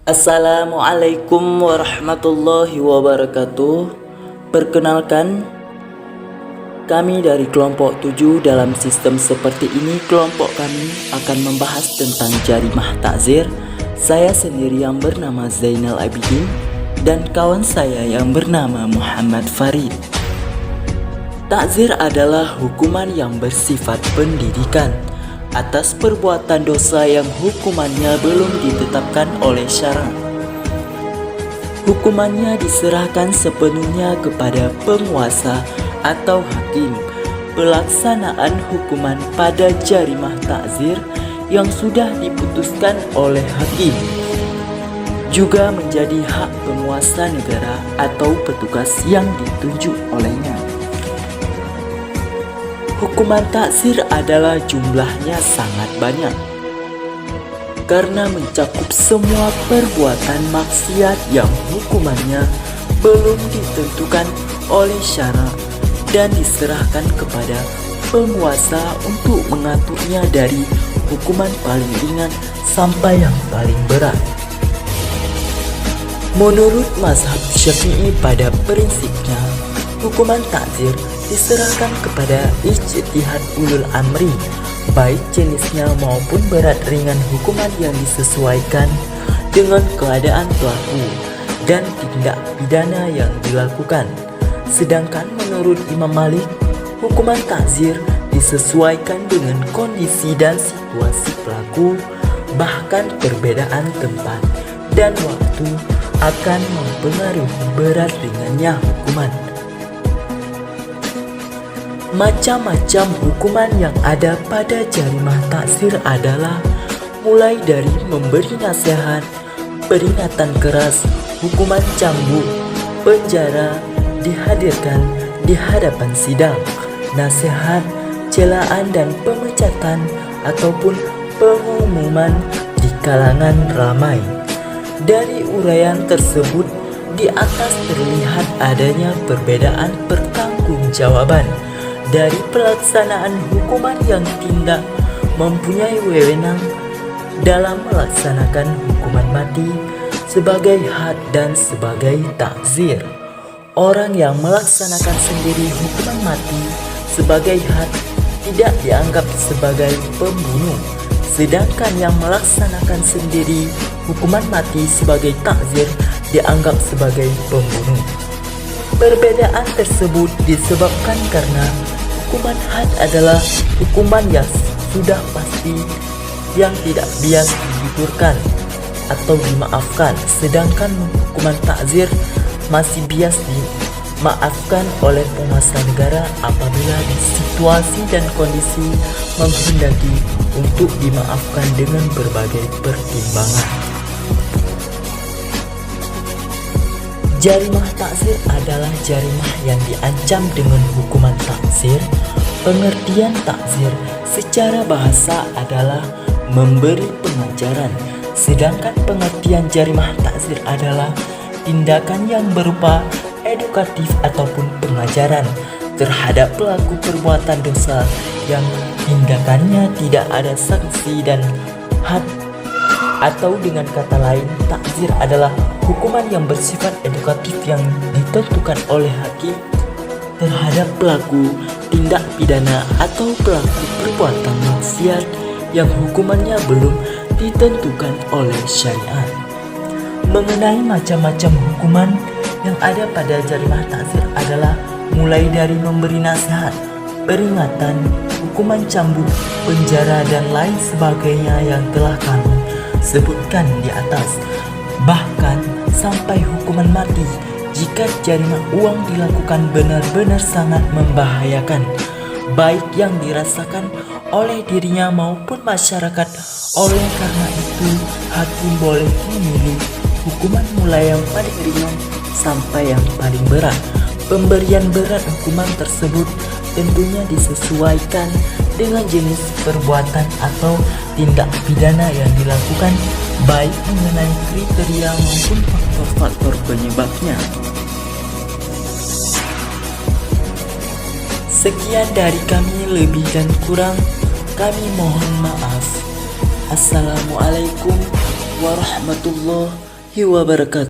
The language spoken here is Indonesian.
Assalamualaikum warahmatullahi wabarakatuh. Perkenalkan, kami dari kelompok 7 dalam sistem seperti ini. Kelompok kami akan membahas tentang jarimah takzir. Saya sendiri yang bernama Zainal Abidin dan kawan saya yang bernama Muhammad Farid. Takzir adalah hukuman yang bersifat pendidikan atas perbuatan dosa yang hukumannya belum ditetapkan oleh syara. Hukumannya diserahkan sepenuhnya kepada penguasa atau hakim. Pelaksanaan hukuman pada jarimah takzir yang sudah diputuskan oleh hakim juga menjadi hak penguasa negara atau petugas yang ditunjuk olehnya. Hukuman takzir adalah jumlahnya sangat banyak karena mencakup semua perbuatan maksiat yang hukumannya belum ditentukan oleh syara dan diserahkan kepada penguasa untuk mengaturnya dari hukuman paling ringan sampai yang paling berat. Menurut mazhab Syafi'i pada prinsipnya, hukuman takzir diserahkan kepada ijtihad ulul amri, baik jenisnya maupun berat ringan hukuman yang disesuaikan dengan keadaan pelaku dan tindak pidana yang dilakukan. Sedangkan menurut Imam Malik, hukuman takzir disesuaikan dengan kondisi dan situasi pelaku, bahkan perbedaan tempat dan waktu akan mempengaruhi berat ringannya hukuman. Macam-macam hukuman yang ada pada jarimah takzir adalah mulai dari memberi nasihat, peringatan keras, hukuman cambuk, penjara, dihadirkan di hadapan sidang, nasihat, celaan dan pemecatan ataupun pengumuman di kalangan ramai. Dari uraian tersebut di atas terlihat adanya perbedaan pertanggungjawaban dari pelaksanaan hukuman yang tidak mempunyai wewenang dalam melaksanakan hukuman mati sebagai had dan sebagai takzir. Orang yang melaksanakan sendiri hukuman mati sebagai had tidak dianggap sebagai pembunuh, sedangkan yang melaksanakan sendiri hukuman mati sebagai takzir dianggap sebagai pembunuh. Perbedaan tersebut disebabkan karena hukuman had adalah hukuman yang sudah pasti yang tidak bias digugurkan atau dimaafkan, sedangkan hukuman takzir masih bias dimaafkan oleh penguasa negara apabila di situasi dan kondisi menghendaki untuk dimaafkan dengan berbagai pertimbangan. Jarimah takzir adalah jarimah yang diancam dengan hukuman takzir. Pengertian takzir secara bahasa adalah memberi pengajaran, sedangkan pengertian jarimah takzir adalah tindakan yang berupa edukatif ataupun pengajaran terhadap pelaku perbuatan dosa yang tindakannya tidak ada sanksi dan had. Atau dengan kata lain, takzir adalah hukuman yang bersifat edukatif yang ditentukan oleh hakim terhadap pelaku tindak pidana atau pelaku perbuatan maksiat yang hukumannya belum ditentukan oleh syariat. Mengenai macam-macam hukuman yang ada pada jarimah takzir adalah mulai dari memberi nasihat, peringatan, hukuman cambuk, penjara dan lain sebagainya yang telah kami sebutkan di atas, bahkan sampai hukuman mati jika jarimah uang dilakukan benar-benar sangat membahayakan, baik yang dirasakan oleh dirinya maupun masyarakat. Oleh karena itu, hakim boleh memilih hukuman mulai yang paling ringan sampai yang paling berat. Pemberian berat hukuman tersebut tentunya disesuaikan dengan jenis perbuatan atau tindak pidana yang dilakukan, baik mengenai kriteria maupun faktor-faktor penyebabnya. Sekian dari kami, lebih dan kurang kami mohon maaf. Assalamualaikum warahmatullahi warahmatullahi wabarakatuh.